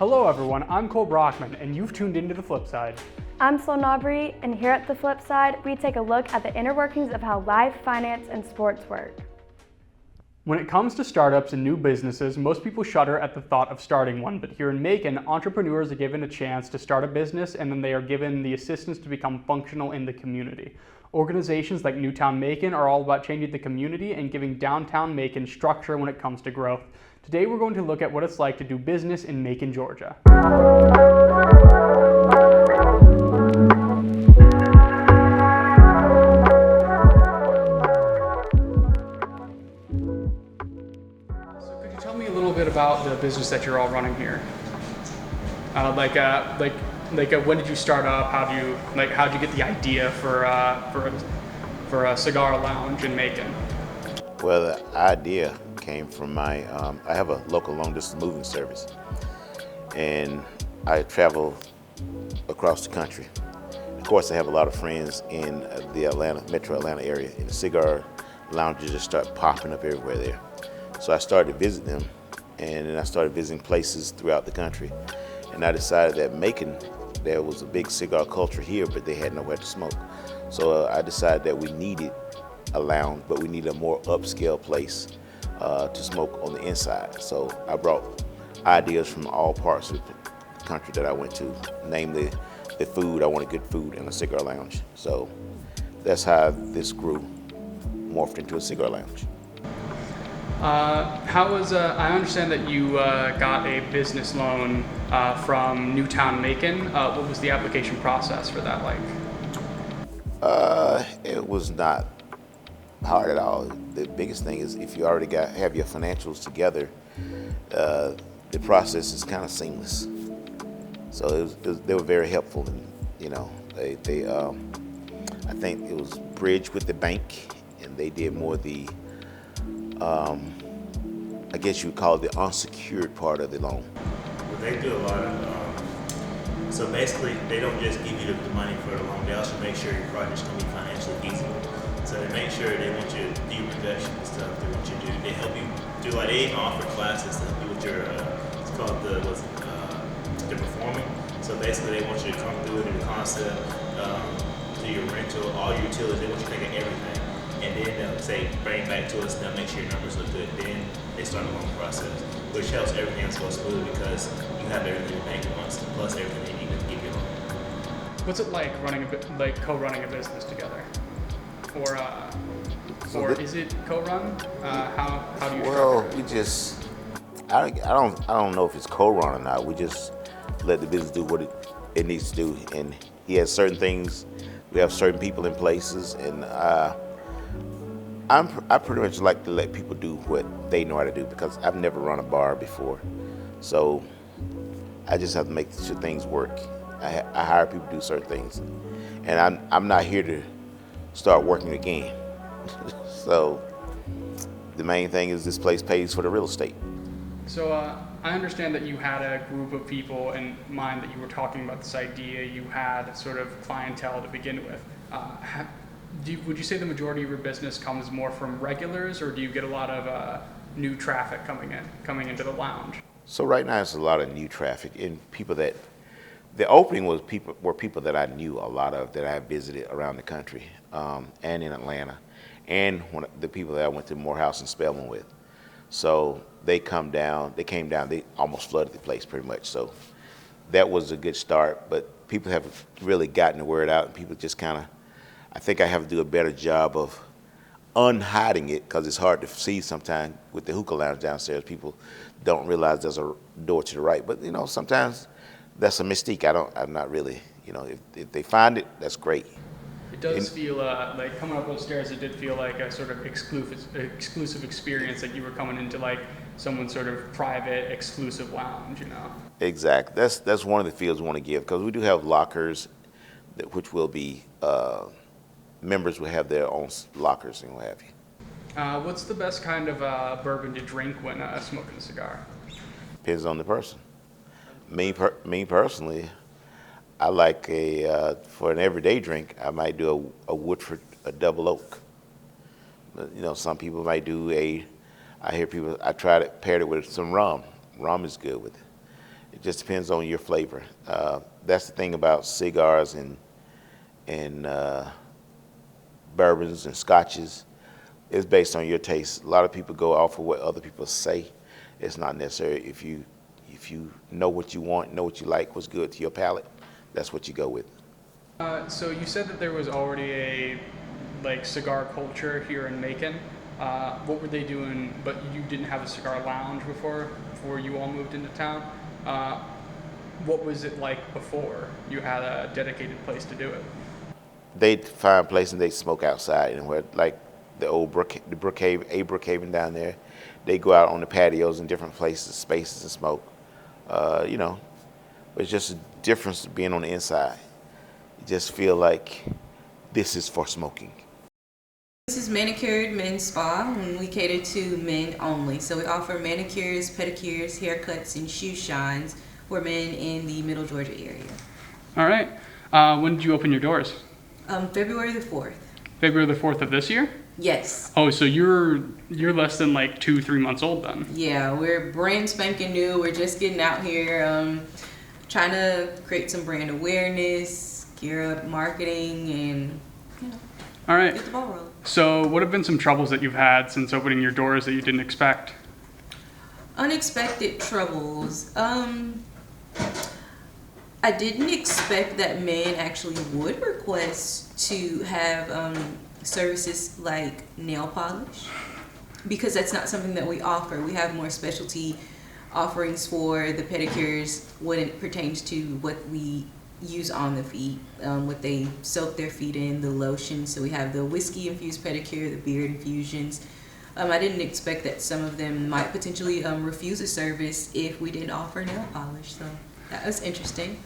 Hello everyone, I'm Brockman, and you've tuned into The FlipSide. I'm Sloan Aubrey, and here at The FlipSide, we take a look at the inner workings of how life, finance, and sports work. When it comes to startups and new businesses, most people shudder at the thought of starting one, but here in Macon, entrepreneurs are given a chance to start a business and then they are given the assistance to become functional in the community. Organizations like Newtown Macon are all about changing the community and giving downtown Macon structure when it comes to growth. Today we're going to look at what it's like to do business in Macon, Georgia. So could you tell me a little bit about the business that you're all running here? When did you start up? How'd you get the idea for a cigar lounge in Macon? Well, the idea came from I have a local long distance moving service, and I travel across the country. Of course, I have a lot of friends in the metro Atlanta area, and the cigar lounges just start popping up everywhere there. So I started visiting them, and then I started visiting places throughout the country, and I decided that Macon, there was a big cigar culture here, but they had nowhere to smoke. So I decided that we needed a lounge, but we needed a more upscale place to smoke on the inside. So I brought ideas from all parts of the country that I went to, namely the food. I wanted good food in a cigar lounge. So that's how this grew, morphed into a cigar lounge. I understand that you got a business loan from Newtown Macon. What was the application process for that like? It was not hard at all. The biggest thing is if you already have your financials together, the process is kind of seamless. So they were very helpful, and they I think it was bridged with the bank, and they did more the I guess you would call it the unsecured part of the loan. Well, they do a lot of, so basically they don't just give you the money for the loan, they also make sure your project's going to be financially feasible. So they make sure they want you to do production and stuff, they want you to do, they help you do, like they even offer classes to help you with your, it's called the performing. So basically they want you to come through it in the concept, do your rental, all your utilities, they want you to think of everything. And then they'll say, bring back to us, they'll make sure your numbers look good. Then they start the loan process, which helps everything else go smooth because you have everything in bank at once, plus everything they need to give you a loan. What's it like co-running a business together? Or is it co-run? How do you? Well, we just I don't know if it's co-run or not. We just let the business do what it needs to do, and he has certain things. We have certain people in places, and I pretty much like to let people do what they know how to do because I've never run a bar before, so I just have to make sure things work. I hire people to do certain things, and I'm not here to start working again. So the main thing is this place pays for the real estate. So I understand that you had a group of people in mind that you were talking about this idea. You had sort of clientele to begin with. Would you say the majority of your business comes more from regulars, or do you get a lot of new traffic coming into the lounge? So right now it's a lot of new traffic, and people that the opening were people that I knew a lot of, that I have visited around the country and in Atlanta, and the people that I went to Morehouse and Spelman with. So they came down, they almost flooded the place pretty much. So that was a good start, but people haven't really gotten the word out, and people just kind of, I think I have to do a better job of unhiding it because it's hard to see sometimes with the hookah lounge downstairs. People don't realize there's a door to the right, but sometimes that's a mystique. I'm not really, if they find it, that's great. It does feel like coming up those stairs, it did feel like a sort of exclusive experience, like you were coming into like someone's sort of private, exclusive lounge, Exactly. That's one of the feels we want to give, because we do have lockers, which will be, members will have their own lockers and what have you. What's the best kind of bourbon to drink when smoking a cigar? Depends on the person. Me personally, I like for an everyday drink, I might do a Woodford, a double oak. But, some people might do I hear people, I tried it, paired it with some rum. Rum is good with it. It just depends on your flavor. That's the thing about cigars and bourbons and scotches. It's based on your taste. A lot of people go off of what other people say. It's not necessary. If you know what you want, know what you like, what's good to your palate, that's what you go with. So you said that there was already a cigar culture here in Macon. What were they doing? But you didn't have a cigar lounge before you all moved into town. What was it like before you had a dedicated place to do it? They'd find a place and they'd smoke outside, and where like the old Brookhaven down there, they go out on the patios in different places, spaces, and smoke. It's just a difference being on the inside. You just feel like this is for smoking. This is Manicured Men's Spa, and we cater to men only. So we offer manicures, pedicures, haircuts, and shoe shines for men in the Middle Georgia area. All right. When did you open your doors? February the 4th. February the 4th of this year? Yes. Oh, so you're less than 2-3 months old then? Yeah, we're brand spanking new. We're just getting out here, trying to create some brand awareness, gear up marketing, and All right. get the ball rolling. So what have been some troubles that you've had since opening your doors that you didn't expect? Unexpected troubles. I didn't expect that men actually would request to have services like nail polish, because that's not something that we offer. We have more specialty offerings for the pedicures when it pertains to what we use on the feet, what they soak their feet in, the lotion. So we have the whiskey infused pedicure, the beard infusions. I didn't expect that some of them might potentially refuse a service if we didn't offer nail polish. So that was interesting.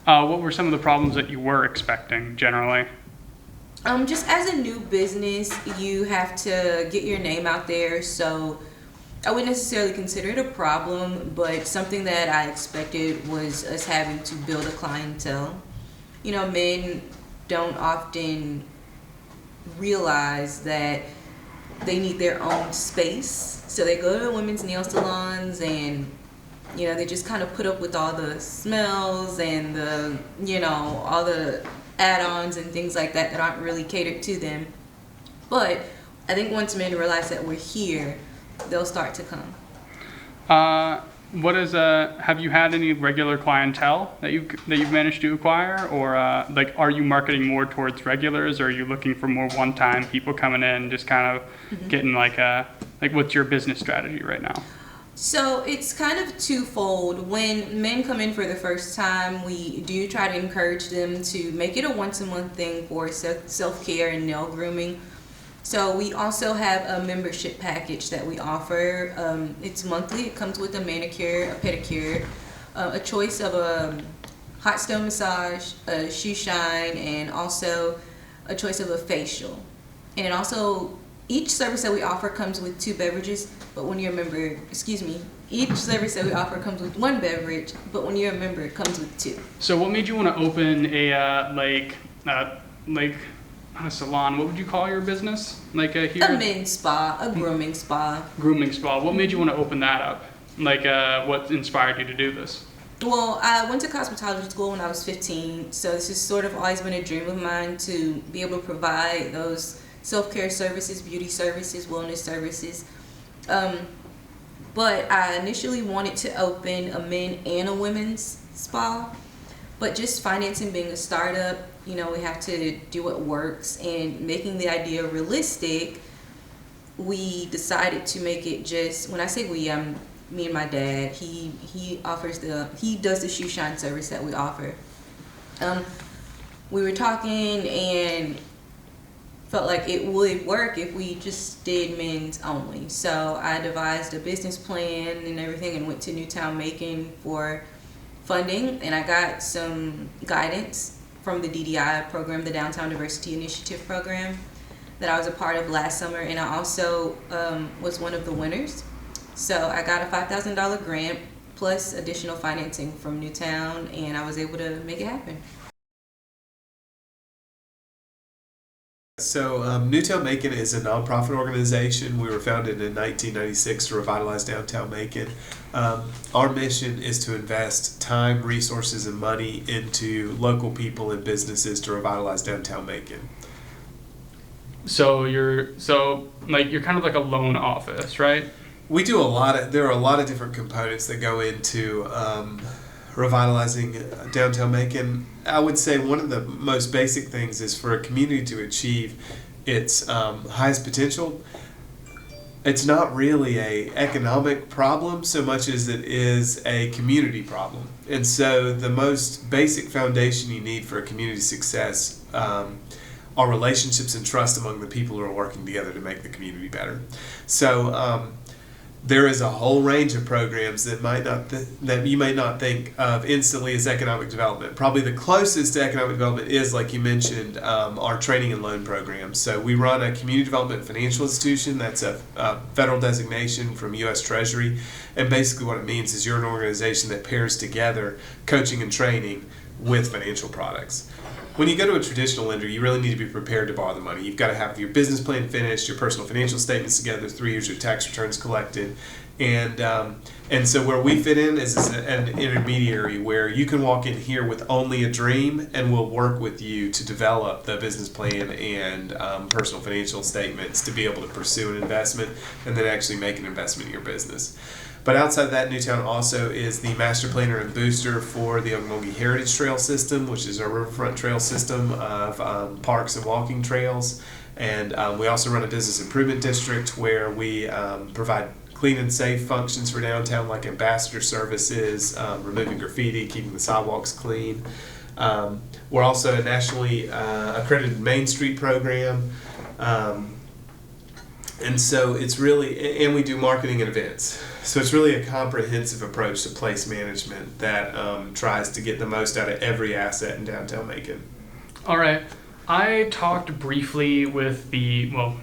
What were some of the problems that you were expecting generally? Just as a new business, you have to get your name out there. So I wouldn't necessarily consider it a problem, but something that I expected was us having to build a clientele. Men don't often realize that they need their own space. So they go to women's nail salons and they just kind of put up with all the smells and all the add-ons and things like that that aren't really catered to them. But I think once men realize that we're here, they'll start to come. Have you had any regular clientele that you've managed to acquire, or are you marketing more towards regulars, or are you looking for more one-time people coming in, just kind of getting what's your business strategy right now? So it's kind of twofold. When men come in for the first time, we do try to encourage them to make it a once-a-month thing for self-care and nail grooming. So we also have a membership package that we offer. It's monthly. It comes with a manicure, a pedicure, a choice of a hot stone massage, a shoe shine, and also a choice of a facial. And also, each service that we offer comes with 2 beverages, but when you're a member, each service that we offer comes with 1 beverage, but when you're a member, it comes with 2. So what made you want to open a salon? What would you call your business? Here? A men's spa, a grooming spa. Grooming spa. What made you want to open that up? What inspired you to do this? Well, I went to cosmetology school when I was 15, so this has sort of always been a dream of mine to be able to provide those self-care services, beauty services, wellness services. But I initially wanted to open a men and a women's spa, but just financing being a startup, we have to do what works, and making the idea realistic, we decided to make it just, when I say we, me and my dad, he does the shoe shine service that we offer. We were talking and felt like it would work if we just did men's only. So I devised a business plan and everything and went to Newtown Macon for funding, and I got some guidance from the DDI program, the Downtown Diversity Initiative program, that I was a part of last summer, and I also was one of the winners. So I got a $5,000 grant plus additional financing from Newtown, and I was able to make it happen. So Newtown Macon is a nonprofit organization. We were founded in 1996 to revitalize downtown Macon. Our mission is to invest time, resources, and money into local people and businesses to revitalize downtown Macon. So you're kind of like a loan office, right? We do there are a lot of different components that go into revitalizing downtown Macon. I would say one of the most basic things is for a community to achieve its highest potential. It's not really a economic problem so much as it is a community problem. And so the most basic foundation you need for a community success are relationships and trust among the people who are working together to make the community better. So there is a whole range of programs that that you may not think of instantly as economic development. Probably the closest to economic development is, like you mentioned, our training and loan program. So we run a community development financial institution. That's a federal designation from U.S. Treasury. And basically what it means is you're an organization that pairs together coaching and training with financial products. When you go to a traditional lender, you really need to be prepared to borrow the money. You've got to have your business plan finished, your personal financial statements together, 3 years of tax returns collected. And so where we fit in is an intermediary where you can walk in here with only a dream, and we'll work with you to develop the business plan and personal financial statements to be able to pursue an investment and then actually make an investment in your business. But outside of that, Newtown also is the master planner and booster for the Ocmulgee Heritage Trail System, which is our riverfront trail system of parks and walking trails. And we also run a business improvement district where we provide clean and safe functions for downtown, like ambassador services, removing graffiti, keeping the sidewalks clean. We're also a nationally accredited Main Street program. And so it's really, and we do marketing and events. So it's really a comprehensive approach to place management that tries to get the most out of every asset in downtown Macon. All right. I talked briefly with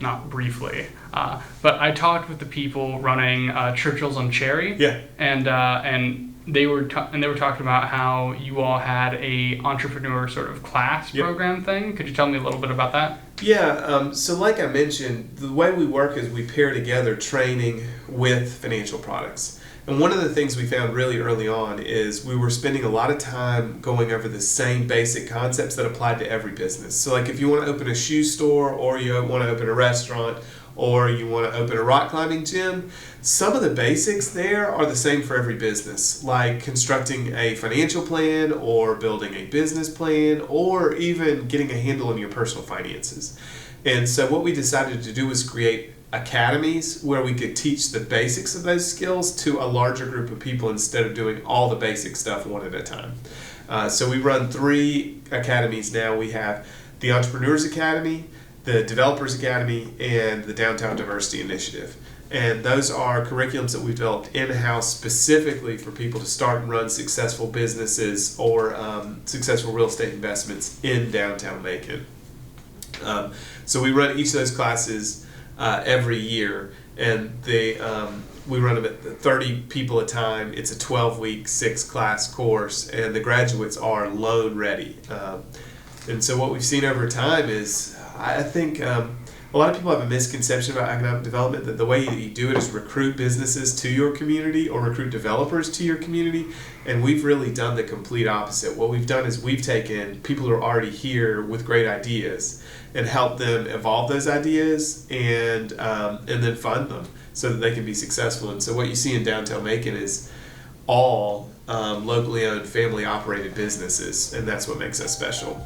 not briefly, but I talked with the people running Churchill's on Cherry. Yeah. And they were talking about how you all had a entrepreneur sort of class program thing. Could you tell me a little bit about that? Yeah, so like I mentioned, the way we work is we pair together training with financial products. And one of the things we found really early on is we were spending a lot of time going over the same basic concepts that applied to every business. So like if you want to open a shoe store, or you want to open a restaurant, or you want to open a rock climbing gym, some of the basics there are the same for every business, like constructing a financial plan or building a business plan or even getting a handle on your personal finances. And so what we decided to do was create academies where we could teach the basics of those skills to a larger group of people instead of doing all the basic stuff one at a time. So we run 3 academies now. We have the Entrepreneurs Academy, the Developers Academy, and the Downtown Diversity Initiative. And those are curriculums that we've developed in-house specifically for people to start and run successful businesses or successful real estate investments in downtown Macon. So we run each of those classes every year, and we run them at 30 people a time. It's a 12-week, 6-class course, and the graduates are loan ready. And so what we've seen over time is, I think a lot of people have a misconception about economic development, that the way that you do it is recruit businesses to your community or recruit developers to your community, and we've really done the complete opposite. What we've done is we've taken people who are already here with great ideas and helped them evolve those ideas and then fund them so that they can be successful. And so what you see in downtown Macon is all locally owned, family operated businesses, and that's what makes us special.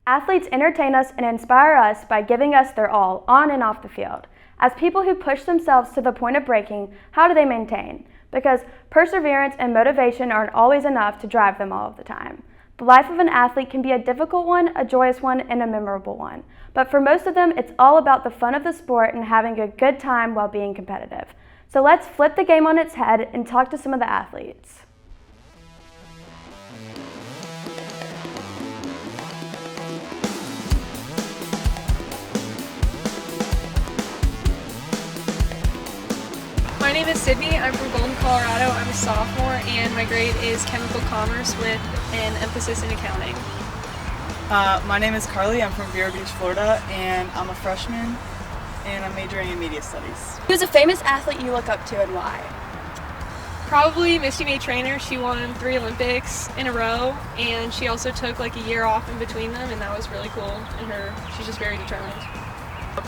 Athletes entertain us and inspire us by giving us their all, on and off the field. As people who push themselves to the point of breaking, how do they maintain? because perseverance and motivation aren't always enough to drive them all of the time. The life of an athlete can be a difficult one, a joyous one, and a memorable one. But for most of them, it's all about the fun of the sport and having a good time while being competitive. So let's flip the game on its head and talk to some of the athletes. My name is Sydney. I'm from Golden, Colorado. I'm a sophomore, and my grade is chemical commerce with an emphasis in accounting. My name is Carly. I'm from Vero Beach, Florida, and I'm a freshman, and I'm majoring in media studies. Who's a famous athlete you look up to and why? Probably Misty May Trainer. She won 3 Olympics in a row, and she also took like a year off in between them, and that was really cool. And she's just very determined.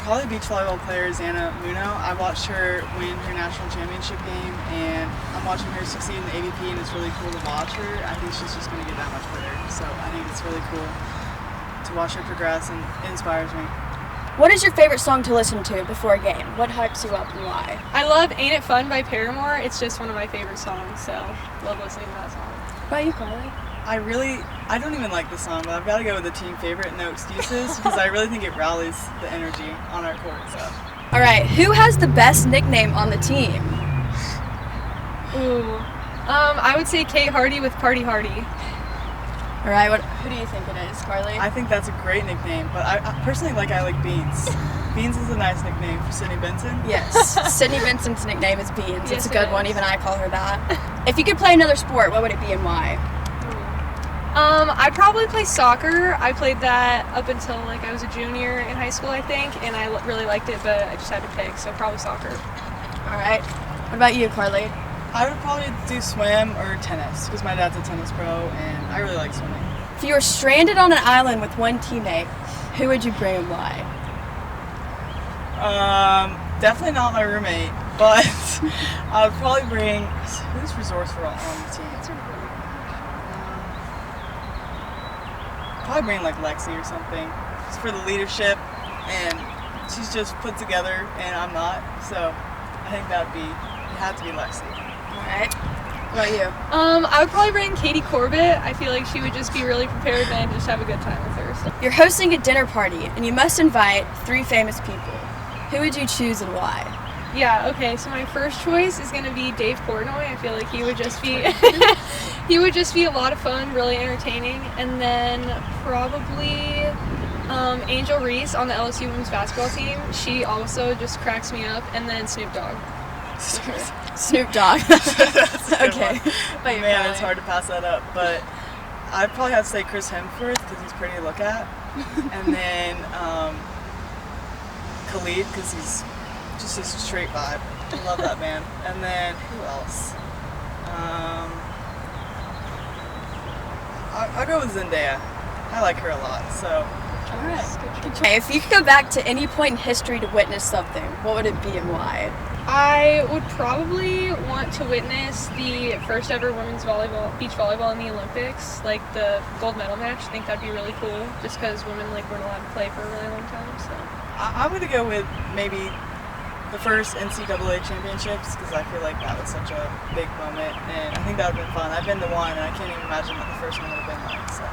Probably beach volleyball player Xana Muno. I watched her win her national championship game, and I'm watching her succeed in the AVP, and it's really cool to watch her. I think she's just going to get that much better. So I think it's really cool to watch her progress, and it inspires me. What is your favorite song to listen to before a game? What hypes you up and why? I love Ain't It Fun by Paramore. It's just one of my favorite songs, so love listening to that song. What about you, Carly? I don't even like the song, but I've got to go with the team favorite, No Excuses, because I really think it rallies the energy on our court. So. All right, who has the best nickname on the team? Ooh, I would say Kate Hardy with Party Hardy. All right, who do you think it is, Carly? I think that's a great nickname, but I personally I like Beans. Beans is a nice nickname for Sydney Benson. Yes, Sydney Benson's nickname is Beans. Yes, it's a good it one, is. even I call her that. If you could play another sport, what would it be and why? I'd probably play soccer. I played that up until I was a junior in high school, I think, and I really liked it, but I just had to pick, so probably soccer. All right. What about you, Carly? I would probably do swim or tennis, because my dad's a tennis pro, and I really like swimming. If you were stranded on an island with one teammate, who would you bring and why? Definitely not my roommate, but I would probably bring, who's resourceful on the team? Probably bring Lexi or something, just for the leadership, and she's just put together, and I'm not, so I think it had to be Lexi. All right. What about you? I would probably bring Katie Corbett. I feel like she would just be really prepared and just have a good time with her. So. You're hosting a dinner party, and you must invite 3 famous people. Who would you choose and why? Yeah, okay, so my first choice is going to be Dave Portnoy. I feel like he would just be he would just be a lot of fun, really entertaining. And then probably Angel Reese on the LSU women's basketball team. She also just cracks me up. And then Snoop Dogg. Snoop Dogg. Okay. Man, it's hard to pass that up, but I'd probably have to say Chris Hemsworth, because he's pretty to look at. And then Khalid, because he's just a straight vibe. I love that man. And then who else? I'll go with Zendaya. I like her a lot. So. All right. Okay, if you could go back to any point in history to witness something, what would it be and why? I would probably want to witness the first ever women's beach volleyball in the Olympics, like the gold medal match. I think that'd be really cool, just because women weren't allowed to play for a really long time. So I'm gonna go with maybe the first NCAA championships, because I feel like that was such a big moment, and I think that would have been fun. I've been to one, and I can't even imagine what the first one would have been like. So.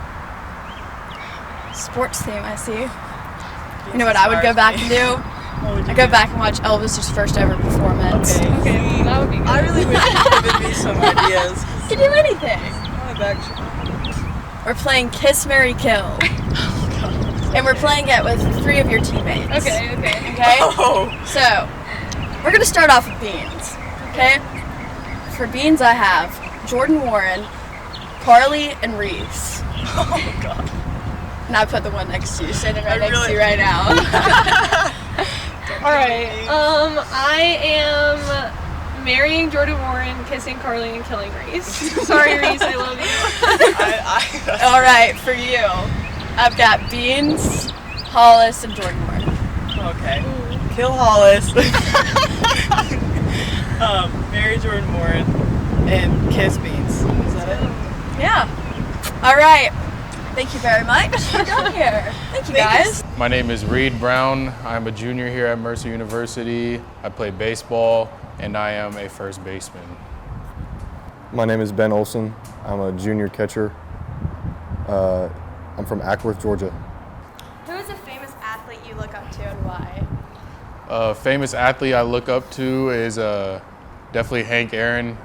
Sports team, I see. You know what I would go back and do? I'd go back and watch Elvis's first ever performance. okay, that would be good. I really wish you could have given me some ideas. You can do anything. We're playing Kiss, Marry, Kill. Oh, God. And we're playing it with 3 of your teammates. Okay. Okay? Oh. So, we're going to start off with Beans. Okay? For Beans, I have Jordan Warren, Carly, and Reese. Oh, God. And I put the one next to you, sitting right next to you right now. All right. I am marrying Jordan Warren, kissing Carly, and killing Reese. Sorry, Reese, I love you. All right, for you, I've got Beans, Hollis, and Jordan Warren. Okay. Kill Hollis. Marry Jordan Warren, and kiss Beans. Is that it? Yeah. All right. Thank you very much for coming here. Thank you, guys. My name is Reed Brown. I'm a junior here at Mercer University. I play baseball, and I am a first baseman. My name is Ben Olson. I'm a junior catcher. I'm from Ackworth, Georgia. Who is a famous athlete you look up to and why? Famous athlete I look up to is definitely Hank Aaron.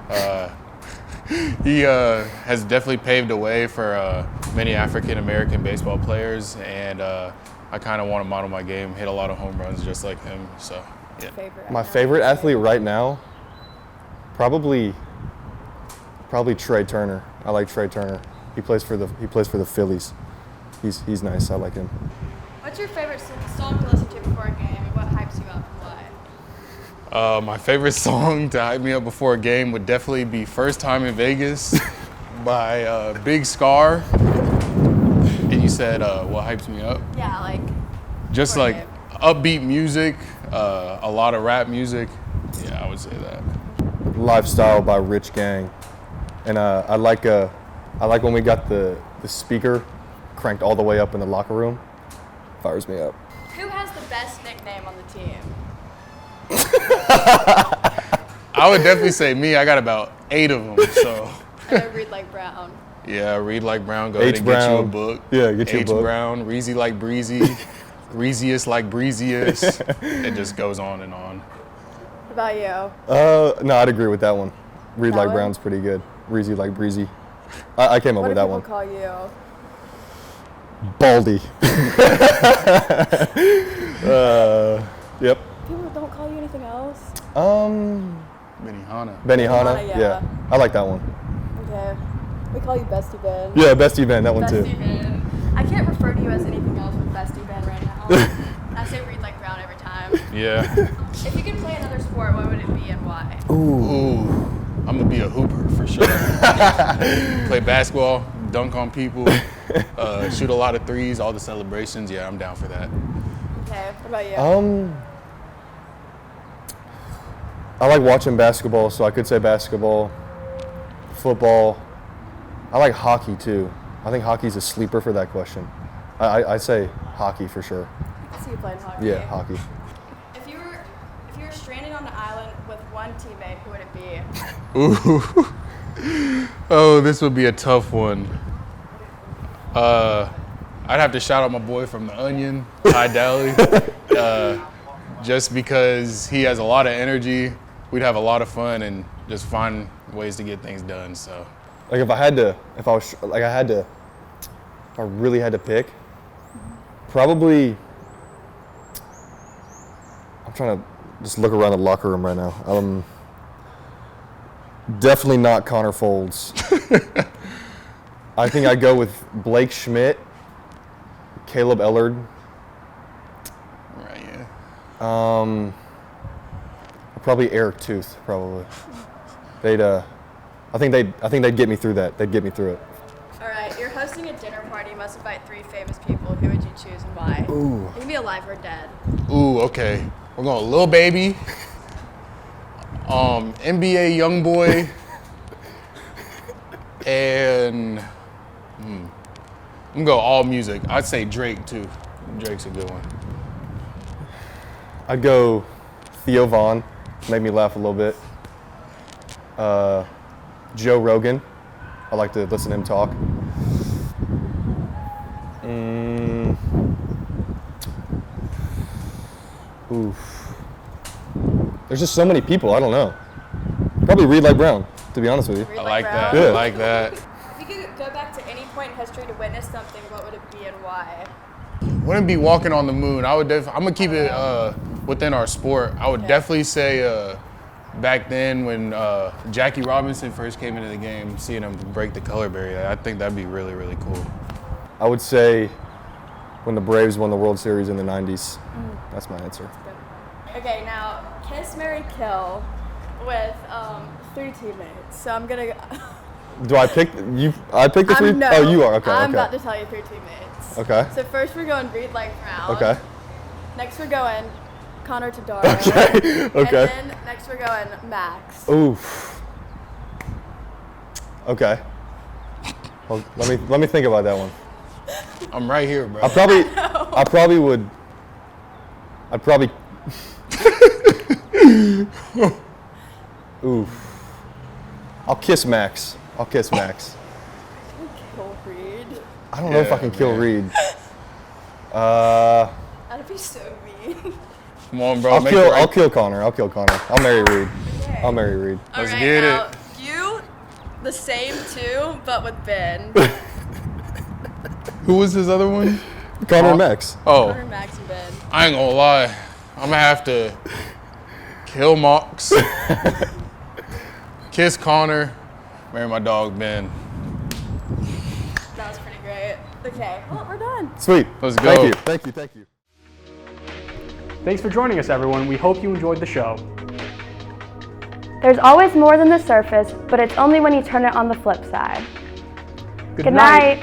He has definitely paved the way for many African American baseball players, and I kind of want to model my game, hit a lot of home runs just like him. So, yeah. My favorite athlete right now, probably Trey Turner. I like Trey Turner. He plays for the Phillies. He's nice. I like him. What's your favorite song to listen to before a game, and what hypes you up and why? My favorite song to hype me up before a game would definitely be "First Time in Vegas" by Big Scar. And you said what hypes me up? Yeah, like. Just like upbeat music, a lot of rap music. Yeah, I would say that. Lifestyle by Rich Gang, and I like when we got the speaker cranked all the way up in the locker room. Fires me up. Who has the best nickname on the team? I would definitely say me. I got about 8 of them. So. I know Read Like Brown. Yeah, Read Like Brown. Go ahead and Brown. Get you a book. Yeah, get you a book. H Brown, Reezy Like Breezy, Reeziest Like Breeziest. It just goes on and on. What about you? No, I'd agree with that one. Read That Like one? Brown's pretty good. Breezy Like Breezy. I came up What with do that people one. call you? Baldy. Yep. People don't call you anything else? Benihana. Benihana. Yeah. I like that one. Okay. We call you Bestie Ben. Yeah, Bestie Ben, that one too. Bestie Ben. I can't refer to you as anything else with Bestie Ben right now. I say Read Like Brown every time. Yeah. If you could play another sport, what would it be and why? Ooh. I'm gonna be a hooper for sure. Play basketball, dunk on people, shoot a lot of threes, all the celebrations. Yeah, I'm down for that. Okay. What about you? I like watching basketball, so I could say basketball, football. I like hockey too. I think hockey's a sleeper for that question. I say hockey for sure. I see you playing hockey. Yeah, hockey. If you were stranded on the island with one teammate, who would it be? Ooh. Oh, this would be a tough one. I'd have to shout out my boy from The Onion, Ty Daly. Just because he has a lot of energy, we'd have a lot of fun and just find ways to get things done. So, Like if I really had to pick, probably. I'm trying to just look around the locker room right now. Definitely not Connor Folds. I think I'd go with Blake Schmidt, Caleb Ellard. right, yeah. Probably Eric Tooth. Probably. I think they'd get me through that. They'd get me through it. All right. You're hosting a dinner party. You must invite 3 famous people. Who would you choose and why? Ooh. It can be alive or dead. Ooh, okay. We're going Lil Baby, NBA Youngboy, and I'm gonna go all music. I'd say Drake too. Drake's a good one. I'd go Theo Vaughn. Made me laugh a little bit. Joe Rogan. I like to listen to him talk. Oof. There's just so many people. I don't know. Probably Read Like Brown, to be honest with you. Read I Like like Brown. that. Yeah. I like that. If you could go back to any point in history to witness something, what would it be and why? Wouldn't be walking on the moon. I'm gonna keep it within our sport. I would definitely say back then when Jackie Robinson first came into the game, seeing him break the color barrier, I think that'd be really, really cool. I would say when the Braves won the World Series in the 90s. That's my answer. Okay, now kiss, marry, kill with 3 teammates. So I'm gonna. Do I pick you? I pick the 3. No, Oh, you are. Okay. I'm okay. about to tell you 3 teammates. Okay. So first we're going Read Like Brown. Okay. Next we're going Connor Tadaro. Okay. Okay. And then next we're going Max. Oof. Okay. Well, let me think about that one. I'm right here, bro. I'd probably. Oof. I'll kiss Max. I'll kiss Max. Kill Reed. I don't know if I can kill Reed. That'd be so mean. Come on, bro. I'll kill Connor. I'll kill Connor. I'll marry Reed. I'll marry Reed. Let's Alright, get now, it. you, the same too, but with Ben. Who was his other one? Connor and Max. Oh, Connor, Max, and Ben. I ain't gonna lie. I'm gonna have to kill Mox, kiss Connor, marry my dog Ben. That was pretty great. Okay, well, we're done. Sweet. Let's go. Thank you. Thank you. Thank you. Thanks for joining us, everyone. We hope you enjoyed the show. There's always more than the surface, but it's only when you turn it on the flip side. Good Good night.